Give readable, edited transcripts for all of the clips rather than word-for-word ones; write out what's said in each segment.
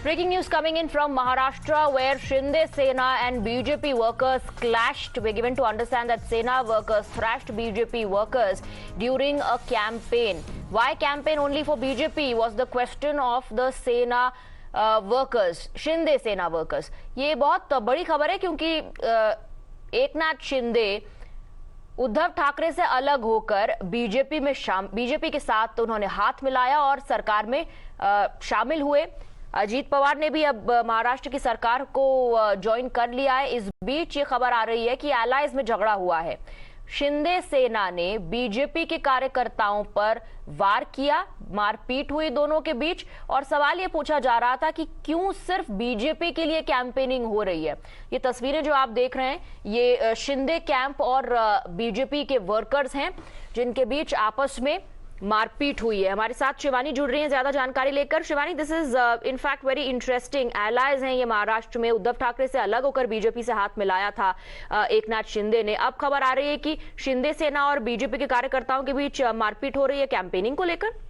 Breaking news coming in from Maharashtra, where Shinde Sena and BJP workers clashed. We're given to understand that Sena workers thrashed BJP workers during a campaign. Why campaign only for BJP was the question of the Sena workers, Shinde Sena workers. ये बहुत बड़ी खबर है क्योंकि एकनाथ शिंदे उद्धव ठाकरे से अलग होकर BJP के साथ उन्होंने हाथ मिलाया और सरकार में शामिल हुए। अजीत पवार ने भी अब महाराष्ट्र की सरकार को ज्वाइन कर लिया है। इस बीच ये खबर आ रही है कि एलाइज में झगड़ा हुआ है। शिंदे सेना ने बीजेपी के कार्यकर्ताओं पर वार किया, मारपीट हुई दोनों के बीच और सवाल ये पूछा जा रहा था कि क्यों सिर्फ बीजेपी के लिए कैंपेनिंग हो रही है। ये तस्वीरें जो आप देख रहे हैं ये शिंदे कैंप और बीजेपी के वर्कर्स हैं जिनके बीच आपस में मारपीट हुई है। हमारे साथ शिवानी जुड़ रही हैं ज्यादा जानकारी लेकर। Shivani, this is in fact very interesting. Allies हैं ये महाराष्ट्र में, उद्धव ठाकरे से अलग होकर बीजेपी से हाथ मिलाया था एकनाथ शिंदे ने। अब खबर आ रही है कि शिंदे सेना और बीजेपी के कार्यकर्ताओं के बीच मारपीट हो रही है कैंपेनिंग को लेकर।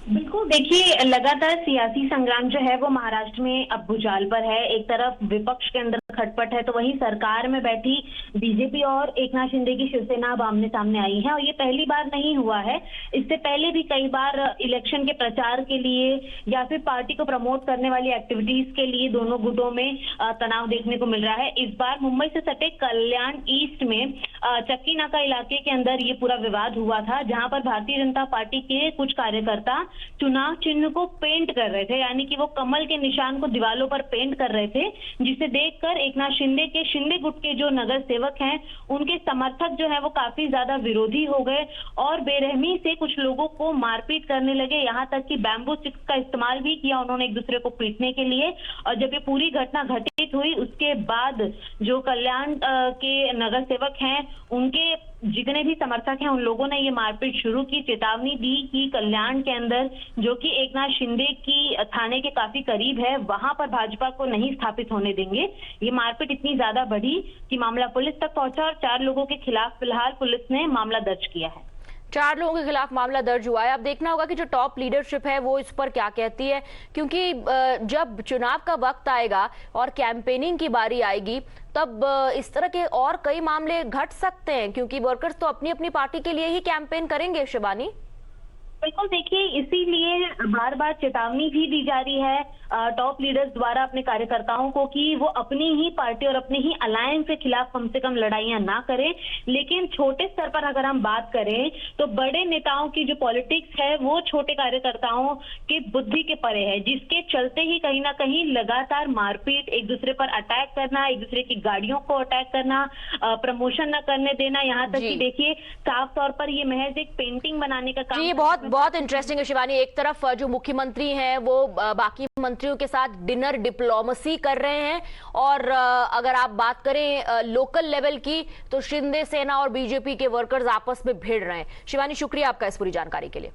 बिल्कुल, देखिए लगातार सियासी संग्राम जो है वो महाराष्ट्र में अब भुजाल पर है। एक तरफ विपक्ष के अंदर खटपट है तो वहीं सरकार में बैठी बीजेपी और एकनाथ शिंदे की शिवसेना अब आमने सामने आई है और ये पहली बार नहीं हुआ है। इससे पहले भी कई बार इलेक्शन के प्रचार के लिए या फिर पार्टी को प्रमोट करने वाली एक्टिविटीज के लिए दोनों गुटों में तनाव देखने को मिल रहा है। इस बार मुंबई से सटे कल्याण ईस्ट में चक्की नाका इलाके के अंदर ये पूरा विवाद हुआ था, जहां पर भारतीय जनता पार्टी के कुछ कार्यकर्ता चुनाव चिन्ह को पेंट कर रहे थे, यानी कि वो कमल के निशान को दीवालों पर पेंट कर रहे थे, जिसे देखकर एकनाथ शिंदे के शिंदे गुट के जो नगर सेवक हैं उनके समर्थक जो है वो काफी ज्यादा विरोधी हो गए और बेरहमी से कुछ लोगों को मारपीट करने लगे। यहाँ तक कि बैम्बू स्टिक्स का इस्तेमाल भी किया उन्होंने एक दूसरे को पीटने के लिए। और जब ये पूरी घटना घटित हुई उसके बाद जो कल्याण के नगर सेवक हैं उनके जितने भी समर्थक हैं उन लोगों ने ये मारपीट शुरू की, चेतावनी दी कि कल्याण के अंदर जो कि एकनाथ शिंदे की थाने के काफी करीब है वहां पर भाजपा को नहीं स्थापित होने देंगे। ये मारपीट इतनी ज्यादा बढ़ी कि मामला पुलिस तक पहुंचा और 4 लोगों के खिलाफ फिलहाल पुलिस ने मामला दर्ज किया है। 4 लोगों के खिलाफ मामला दर्ज हुआ है। अब देखना होगा कि जो टॉप लीडरशिप है वो इस पर क्या कहती है, क्योंकि जब चुनाव का वक्त आएगा और कैंपेनिंग की बारी आएगी तब इस तरह के और कई मामले घट सकते हैं, क्योंकि वर्कर्स तो अपनी अपनी पार्टी के लिए ही कैंपेन करेंगे। शिवानी, बिल्कुल, देखिए इसीलिए बार बार चेतावनी भी दी जा रही है टॉप लीडर्स द्वारा अपने कार्यकर्ताओं को कि वो अपनी ही पार्टी और अपने ही अलायंस के खिलाफ कम से कम लड़ाइयां ना करें। लेकिन छोटे स्तर पर अगर हम बात करें तो बड़े नेताओं की जो पॉलिटिक्स है वो छोटे कार्यकर्ताओं की बुद्धि के परे है, जिसके चलते ही कहीं ना कहीं लगातार मारपीट, एक दूसरे पर अटैक करना, एक दूसरे की गाड़ियों को अटैक करना, प्रमोशन न करने देना, यहाँ तक कि देखिए साफ तौर पर ये महज एक पेंटिंग बनाने का काम। ये बहुत इंटरेस्टिंग है शिवानी। एक तरफ जो मुख्यमंत्री हैं वो बाकी मंत्रियों के साथ डिनर डिप्लोमेसी कर रहे हैं और अगर आप बात करें लोकल लेवल की तो शिंदे सेना और बीजेपी के वर्कर्स आपस में भिड़ रहे हैं। शिवानी, शुक्रिया आपका इस पूरी जानकारी के लिए।